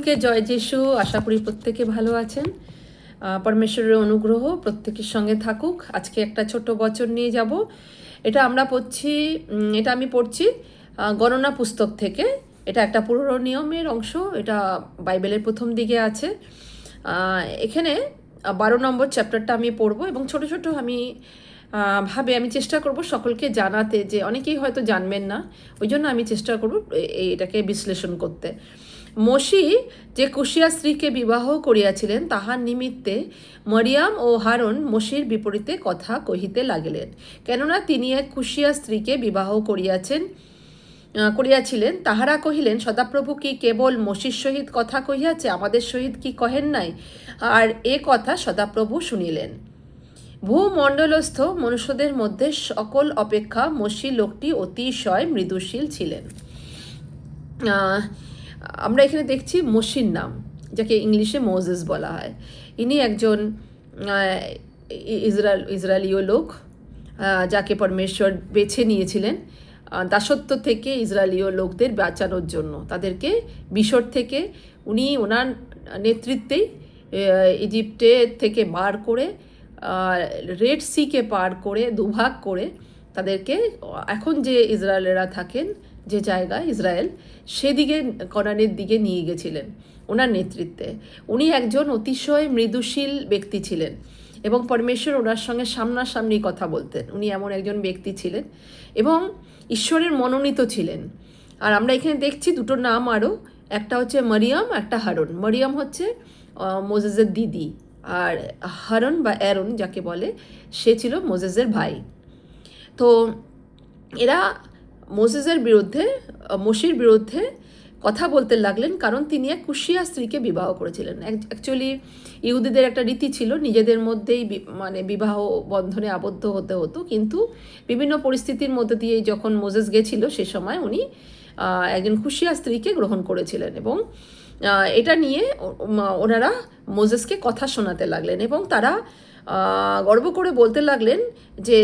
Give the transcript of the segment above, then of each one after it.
কে জয় যিশু। আশা করি প্রত্যেকে ভালো আছেন। পরমেশ্বরের অনুগ্রহ প্রত্যেকের সঙ্গে থাকুক। আজকে একটা ছোট বচন নিয়ে যাব। এটা আমি পড়ছি গণনা পুস্তক থেকে। এটা একটা পুরনো নিয়মের অংশ। এটা বাইবেলের প্রথম দিকে আছে। এখানে 12 নম্বর চ্যাপ্টারটা আমি পড়ব এবং ছোট ছোট আমি চেষ্টা করব সকলকে জানাতে, যে অনেকেই হয়তো জানবেন না, ওই জন্য আমি চেষ্টা করব এটাকে বিশ্লেষণ করতে। মসি যে কুশিয়া স্ত্রীকে বিবাহ করিয়াছিলেন, তাহার নিমিত্তে মরিয়াম ও হারন মসির বিপরীতে কথা কহিতে লাগিলেন। কেননা তিনি এক কুশিয়া স্ত্রীকে বিবাহ করিয়াছিলেন। তাহারা কহিলেন, সদাপ্রভু কি কেবল মসির সহিত কথা কহিয়াছে, আমাদের সহিত কি কহেন নাই? আর এ কথা সদাপ্রভু শুনিলেন। ভূমণ্ডলস্থ মনুষ্যদের মধ্যে সকল অপেক্ষা মসি লোকটি অতিশয় মৃদুশীল ছিলেন। আমরা এখানে দেখছি মসির নাম, যাকে ইংলিশে মোজেস বলা হয়। ইনি একজন ইসরায়েলীয় লোক, যাকে পরমেশ্বর বেছে নিয়েছিলেন দাসত্ব থেকে ইসরায়েলীয় লোকদের বাঁচানোর জন্য। তাদেরকে মিশর থেকে উনি ওনার নেতৃত্বেই ইজিপ্টে থেকে বার করে, রেড সিকে পার করে, দুভাগ করে তাদেরকে এখন যে ইসরায়েলেরা থাকেন যে জায়গায় ইসরায়েল, সেদিকে কনানের দিকে নিয়ে গেছিলেন ওনার নেতৃত্বে। উনি একজন অতিশয় মৃদুশীল ব্যক্তি ছিলেন এবং পরমেশ্বর ওনার সঙ্গে সামনাসামনি কথা বলতেন। উনি এমন একজন ব্যক্তি ছিলেন এবং ঈশ্বরের মনোনীত ছিলেন। আর আমরা এখানে দেখছি দুটো নাম আরও, একটা হচ্ছে মরিয়াম, একটা হারন। মরিয়াম হচ্ছে মোজেসের দিদি, আর হারন বা অ্যারন যাকে বলে, সে ছিল মোজেসের ভাই। তো এরা মসির বিরুদ্ধে কথা বলতে লাগলেন, কারণ তিনি এক কুশিয়া স্ত্রীকে বিবাহ করেছিলেন। অ্যাকচুয়ালি ইহুদিদের একটা রীতি ছিল, নিজেদের মধ্যেই বিবাহ বন্ধনে আবদ্ধ হতে হতো, কিন্তু বিভিন্ন পরিস্থিতির মধ্যে দিয়ে যখন মোজেস গেছিল, সে সময় উনি একজন কুশিয়া স্ত্রীকে গ্রহণ করেছিলেন এবং এটা নিয়ে ওনারা মোজেসকে কথা শোনাতে লাগলেন এবং তারা গর্ব করে বলতে লাগলেন যে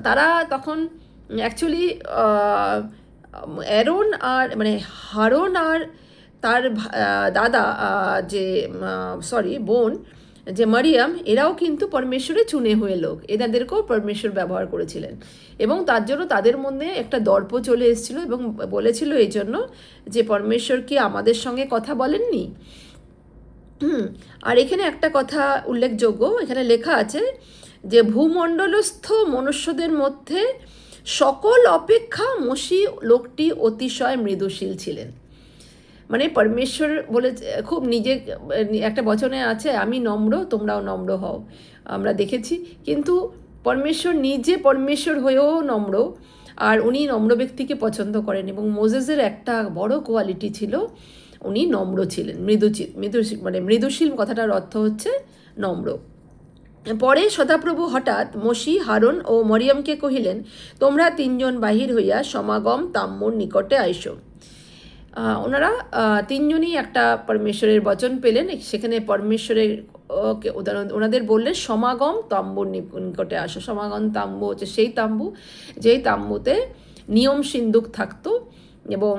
তারা তখন অ্যাকচুয়ালি হারন আর তার দাদা বোন যে মরিয়াম, এরাও কিন্তু পরমেশ্বরে চুনে হয়ে লোক। এনাদেরকেও পরমেশ্বর ব্যবহার করেছিলেন এবং তার জন্য তাদের মধ্যে একটা দর্প চলে এসেছিল এবং বলেছিল এই জন্য যে পরমেশ্বর কি আমাদের সঙ্গে কথা বলেননি। আর এখানে একটা কথা উল্লেখযোগ্য, এখানে লেখা আছে যে ভূমণ্ডলস্থ মনুষ্যদের মধ্যে সকল অপেক্ষা মসি লোকটি অতিশয় মৃদুশীল ছিলেন। মানে পরমেশ্বর বলে খুব একটা বচনে আছে, আমি নম্র, তোমরাও নম্র হও, আমরা দেখেছি। কিন্তু পরমেশ্বর হয়েও নম্র, আর উনি নম্র ব্যক্তিকে পছন্দ করেন। এবং মোজেসের একটা বড় কোয়ালিটি ছিল, উনি নম্র ছিলেন, মৃদুশীল কথাটার অর্থ হচ্ছে নম্র। পরে সদাপ্রভু হঠাৎ মসি, হারন ও মরিয়মকে কহিলেন, তোমরা তিনজন বাহির হইয়া সমাগম তাম্বুর নিকটে আইসো। ওনারা তিনজনই একটা পরমেশ্বরের বচন পেলেন। সেখানে পরমেশ্বরের ওনাদের বললেন সমাগম তাম্বুর নিকটে আসো। সমাগম তাম্বু হচ্ছে সেই তাম্বু যেই তাম্বুতে নিয়ম সিন্দুক থাকতো, এবং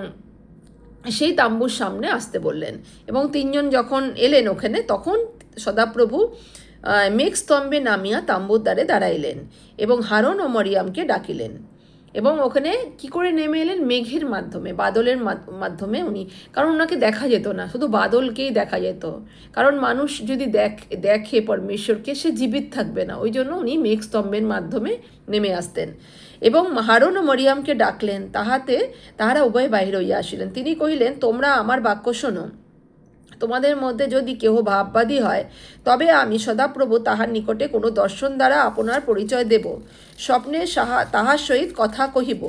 সেই তাম্বুর সামনে আসতে বললেন। এবং তিনজন যখন এলেন ওখানে, তখন সদাপ্রভু মেঘস্তম্ভে নামিয়া তাম্বুর দ্বারে দাঁড়াইলেন এবং হারন ও মরিয়ামকে ডাকিলেন। এবং ওখানে কি করে নেমে এলেন? মেঘের মাধ্যমে, বাদলের মাধ্যমে উনি, কারণ ওনাকে দেখা যেত না, শুধু বাদলকেই দেখা যেত। কারণ মানুষ যদি দেখে পরমেশ্বরকে, সে জীবিত থাকবে না, ওই জন্য উনি মেঘস্তম্ভের মাধ্যমে নেমে আসতেন। এবং হারন ও মরিয়ামকে ডাকলেন, তাহারা উভয় বাহির হইয়া আসিলেন। তিনি কহিলেন, তোমরা আমার বাক্য শোনো। তোমাদের মধ্যে যদি কেহ ভাববাদী হয়, তবে আমি সদাপ্রভু তাহার নিকটে কোনো দর্শন দ্বারা আপনার পরিচয় দেব, স্বপ্নে তাহার সহিত কথা কহিব।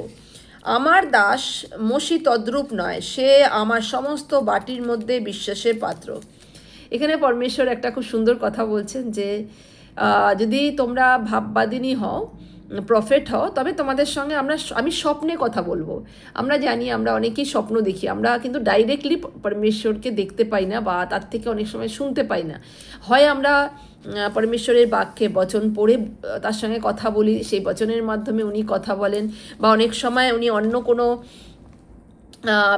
আমার দাস মসি তদ্রূপ নয়, সে আমার সমস্ত বাটির মধ্যে বিশ্বাসের পাত্র। এখানে পরমেশ্বর একটা খুব সুন্দর কথা বলছেন যে যদি তোমরা ভাববাদিনী হও, প্রফেট হও, তবে তোমাদের সঙ্গে আমি স্বপ্নে কথা বলবো। আমরা জানি, আমরা অনেকেই স্বপ্ন দেখি, আমরা কিন্তু ডাইরেক্টলি পরমেশ্বরকে দেখতে পাই না, বা তার থেকে অনেক সময় শুনতে পাই না। হয় আমরা পরমেশ্বরের বাক্যে বচন পড়ে তার সঙ্গে কথা বলি, সেই বচনের মাধ্যমে উনি কথা বলেন, বা অনেক সময় উনি অন্য কোনো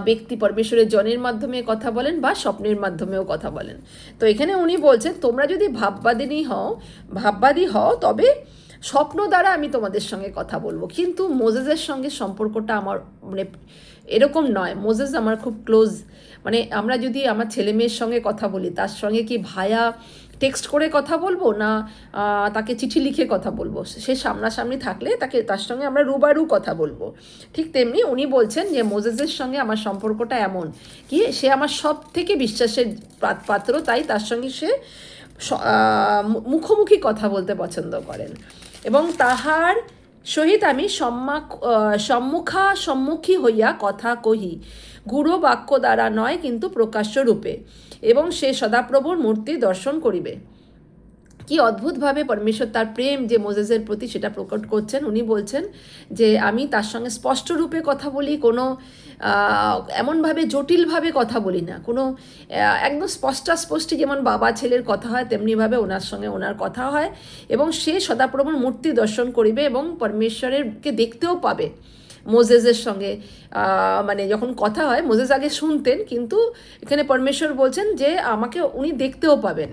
ব্যক্তি পরমেশ্বরের জনের মাধ্যমে কথা বলেন বা স্বপ্নের মাধ্যমেও কথা বলেন। তো এখানে উনি বলছেন তোমরা যদি ভাববাদী হও তবে স্বপ্ন দ্বারা আমি তোমাদের সঙ্গে কথা বলবো। কিন্তু মোজেসের সঙ্গে সম্পর্কটা আমার মানে এরকম নয়। মোজেস আমার খুব ক্লোজ, মানে আমরা যদি আমার ছেলে মেয়ের সঙ্গে কথা বলি তার সঙ্গে কি ভায়া টেক্সট করে কথা বলবো না তাকে চিঠি লিখে কথা বলবো, সে সামনাসামনি থাকলে তার সঙ্গে আমরা রুবারু কথা বলবো। ঠিক তেমনি উনি বলছেন যে মোজেসের সঙ্গে আমার সম্পর্কটা এমন কি সে আমার সব থেকে বিশ্বাসের পাত্র, তাই তার সঙ্গে সে মুখোমুখি কথা বলতে পছন্দ করেন এবং তাহার সহিত আমি সম্মুখী হইয়া কথা কহি, গূঢ় বাক্য দ্বারা নয় কিন্তু প্রকাশ্য রূপে, এবং সে সদাপ্রভুর মূর্তি দর্শন করিবে। কি অদ্ভুতভাবে পরমেশ্বর তার প্রেম যে মোজেসের প্রতি সেটা প্রকট করছেন। উনি বলছেন যে আমি তার সঙ্গে স্পষ্ট রূপে কথা বলি, কোনো এমনভাবে জটিলভাবে কথা বলি না, কোনো একদম স্পষ্টাস্পষ্টি যেমন বাবা ছেলের কথা হয় তেমনিভাবে ওনার সঙ্গে ওনার কথা হয়, এবং সে সদাপ্রভুর মূর্তি দর্শন করিবে এবং পরমেশ্বরেরকে দেখতেও পাবে। মোজেসের সঙ্গে মানে যখন কথা হয় মোজেস আগে শুনতেন, কিন্তু এখানে পরমেশ্বর বলছেন যে আমাকে উনি দেখতেও পাবেন।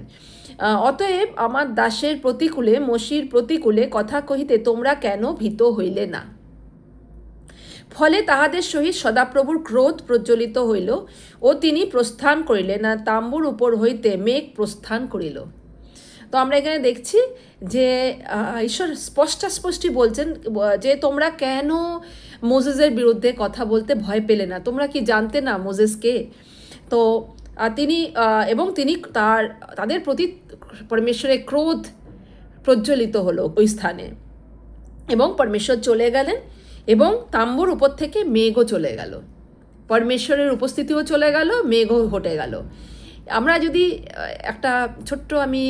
অতএব আমার দাসের প্রতিকূলে মসির প্রতিকূলে কথা কহিতে তোমরা কেন ভীত হইলে না? ফলে তাহাদের সহিত সদাপ্রভুর ক্রোধ প্রজ্বলিত হইল ও তিনি প্রস্থান করিলেন, আর তাম্বুর উপর হইতে মেঘ প্রস্থান করিল। তো আমরা এখানে দেখছি যে ঈশ্বর স্পষ্টাস্পষ্টি বলছেন যে তোমরা কেন মোজেসের বিরুদ্ধে কথা বলতে ভয় পেলে না? তোমরা কি জানতে না মোজেসকে? তো তিনি তাদের প্রতি পরমেশ্বরের ক্রোধ প্রজ্বলিত হলো ওই স্থানে, এবং পরমেশ্বর চলে গেলেন এবং তাম্বুর উপর থেকে মেঘও চলে গেল, পরমেশ্বরের উপস্থিতিও চলে গেল, মেঘও ঘটে গেল। আমরা যদি একটা ছোট্ট আমি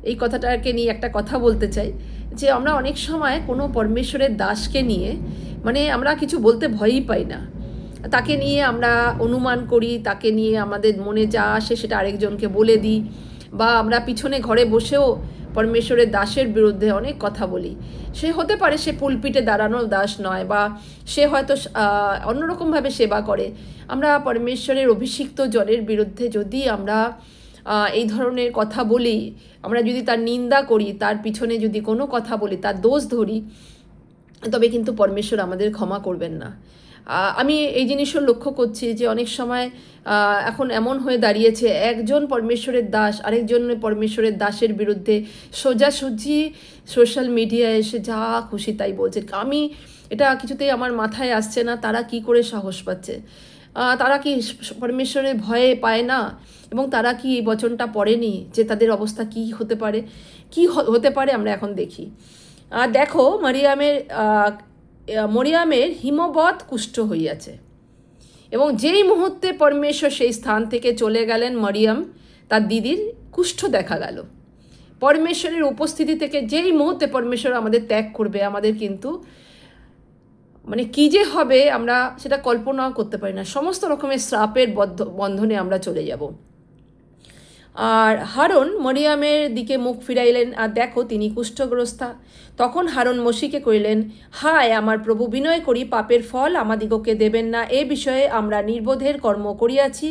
এই কথাটাকে নিয়ে একটা কথা বলতে চাই যে আমরা অনেক সময় কোনো পরমেশ্বরের দাসকে নিয়ে মানে আমরা কিছু বলতে ভয়ই পাই না, তাকে নিয়ে আমরা অনুমান করি, তাকে নিয়ে আমাদের মনে যা আসে সেটা আরেকজনকে বলে দিই, বা আমরা পিছনে ঘরে বসেও পরমেশ্বরের দাসের বিরুদ্ধে অনেক কথা বলি। সে হতে পারে সে পুলপিটে দাঁড়ানো দাস নয়, বা সে হয়তো অন্যরকমভাবে সেবা করে। আমরা পরমেশ্বরের অভিষিক্ত জনের বিরুদ্ধে যদি আমরা এই ধরনের কথা বলি, আমরা যদি তার নিন্দা করি, তার পিছনে যদি কোনো কথা বলি, তার দোষ ধরি, তবে কিন্তু পরমেশ্বর আমাদের ক্ষমা করবেন না। আমি এই জিনিসও লক্ষ্য করছি যে অনেক সময় এখন এমন হয়ে দাঁড়িয়েছে একজন পরমেশ্বরের দাস আরেকজন পরমেশ্বরের দাসের বিরুদ্ধে সোজাসুজি সোশ্যাল মিডিয়ায় এসে যা খুশি তাই বলছে। আমি এটা কিছুতেই আমার মাথায় আসছে না, তারা কি করে সাহস পাচ্ছে? তারা কি পরমেশ্বরের ভয়ে পায় না? এবং তারা কি এই বচনটা পড়েনি যে তাদের অবস্থা কি হতে পারে আমরা এখন দেখি। দেখো মরিয়ামের হিমবৎ কুষ্ঠ হইয়াছে, এবং যেই মুহূর্তে পরমেশ্বর সেই স্থান থেকে চলে গেলেন মরিয়ম তার দিদির কুষ্ঠ দেখা গেল। পরমেশ্বরের উপস্থিতি থেকে যেই মুহূর্তে পরমেশ্বর আমাদের ত্যাগ করবে, আমাদের কিন্তু মানে কী যে হবে আমরা সেটা কল্পনাও করতে পারি না। সমস্ত রকমের শ্রাপের বন্ধনে আমরা চলে যাব। আর হারুন মরিয়ামের দিকে মুখ ফিরাইলেন, আর দেখো তিনি কুষ্ঠগ্রস্তা। তখন হারুন মসিকে কইলেন, হায় আমার প্রভু, বিনয় করি পাপের ফল আমাদিগকে দেবেন না। এ বিষয়ে আমরা নির্বোধের কর্ম করিয়াছি,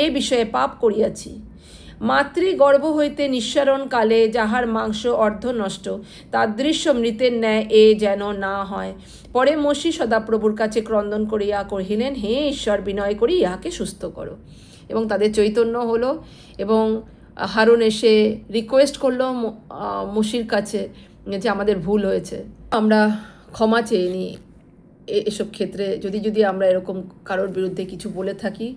এ বিষয়ে পাপ করিয়াছি। মাতৃগর্ভ হইতে নিঃসরণ কালে যাহার মাংস অর্ধ নষ্ট, তাদৃশ্য মৃতের ন্যায় এ যেন না হয়। পরে মসি সদাপ্রভুর কাছে ক্রন্দন করিয়া কহিলেন, হে ঈশ্বর, বিনয় করি ইহাকে সুস্থ করো। এবং তাদের চৈতন্য হলো, এবং হারুন এসে রিকোয়েস্ট করলো মসির কাছে যে আমাদের ভুল হয়েছে, আমরা ক্ষমা চেয়ে নিই। এসব ক্ষেত্রে যদি আমরা এরকম কারোর বিরুদ্ধে কিছু বলে থাকি,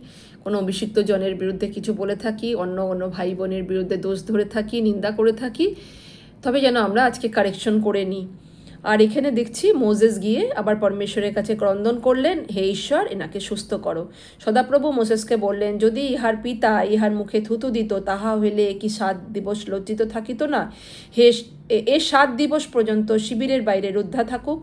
কোনো অভিষিক্ত জনের বিরুদ্ধে কিছু বলে থাকি, অন্য ভাই বোনের বিরুদ্ধে দোষ ধরে থাকি, নিন্দা করে থাকি, তবে যেন আমরা আজকে কারেকশন করে নিই। আর এখানে দেখছি মোজেস গিয়ে আবার পরমেশ্বরের কাছে ক্রন্দন করলেন, হে ঈশ্বর, এনাকে সুস্থ করো। সদাপ্রভু মোসেসকে বললেন, যদি ইহার পিতা ইহার মুখে থুতু দিত, তাহা হইলে কি 7 দিবস লজ্জিত থাকিত না? এ 7 দিবস পর্যন্ত শিবিরের বাইরে রুদ্ধা থাকুক,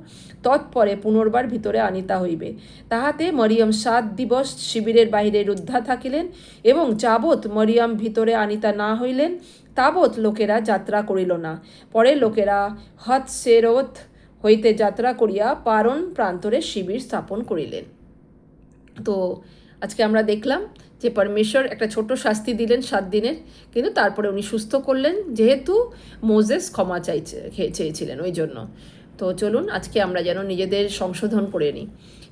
তৎপরে পুনর্বার ভিতরে আনিতা হইবে। তাহাতে মরিয়ম 7 দিবস শিবিরের বাইরে রুদ্ধা থাকিলেন, এবং যাবৎ মরিয়ম ভিতরে আনিতা না হইলেন তাবৎ লোকেরা যাত্রা করিল না। পরে লোকেরা হৎসেরোত হইতে যাত্রা করিয়া পারণ প্রান্তরে শিবির স্থাপন করিলেন। তো আজকে আমরা দেখলাম যে পরমেশ্বর একটা ছোট শাস্তি দিলেন 7 দিনের, কিন্তু তারপরে উনি সুস্থ করলেন, যেহেতু মোজেস ক্ষমা চেয়েছিলেন ওই জন্য। তো চলুন আজকে আমরা যেন নিজেদের সংশোধন করে নিই।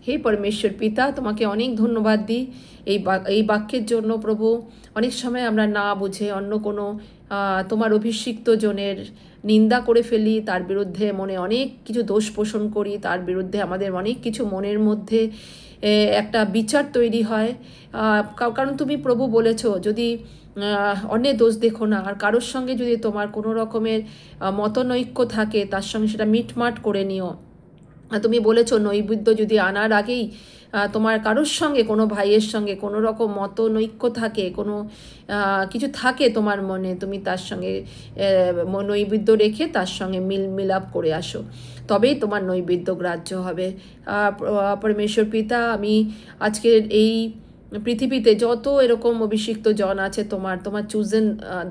হে পরমেশ্বর পিতা, তোমাকে অনেক ধন্যবাদ দিই এই বাক্যের জন্য প্রভু। অনেক সময় আমরা না বুঝে অন্য কোনো তোমার অভিষিক্ত জনের নিন্দা করে ফেলি, তার বিরুদ্ধে মনে অনেক কিছু দোষ পোষণ করি, তার বিরুদ্ধে আমাদের অনেক কিছু মনের মধ্যে একটা বিচার তৈরি হয়। কারণ তুমি প্রভু বলেছ, যদি অন্যের দোষ দেখো না, আর কারোর সঙ্গে যদি তোমার কোনো রকমের মতনৈক্য থাকে তার সঙ্গে সেটা মিটমাট করে নিও। তুমি বলেছো নৈবেদ্য যদি আনার আগেই তোমার কারোর সঙ্গে, কোনো ভাইয়ের সঙ্গে কোনো রকম মতনৈক্য থাকে, কোনো কিছু থাকে তোমার মনে, তুমি তার সঙ্গে নৈবেদ্য রেখে তার সঙ্গে মিলাপ করে আসো, তবেই তোমার নৈবেদ্য গ্রাহ্য হবে। পরমেশ্বর পিতা, আমি আজকের এই পৃথিবীতে যত এরকম অভিষিক্ত জন আছে, তোমার চুজেন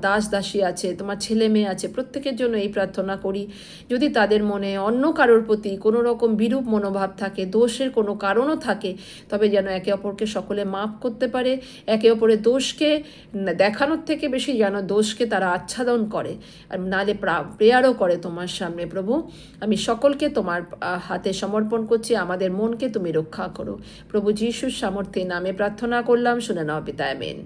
দাস দাসী আছে, তোমার ছেলে মেয়ে আছে, প্রত্যেকের জন্য এই প্রার্থনা করি, যদি তাদের মনে অন্য কারোর প্রতি কোনো রকম বিরূপ মনোভাব থাকে, দোষের কোনো কারণও থাকে, তবে যেন একে অপরকে সকলে মাপ করতে পারে, একে অপরের দোষকে দেখানোর থেকে বেশি যেন দোষকে তারা আচ্ছাদন করে, আর নাহলে প্রেয়ারও করে তোমার সামনে। প্রভু, আমি সকলকে তোমার হাতে সমর্পণ করছি, আমাদের মনকে তুমি রক্ষা করো। প্রভু যিশুর সামর্থ্যে নামে প্রার্থনা করলাম, শুনে নাও পিতা, আমেন।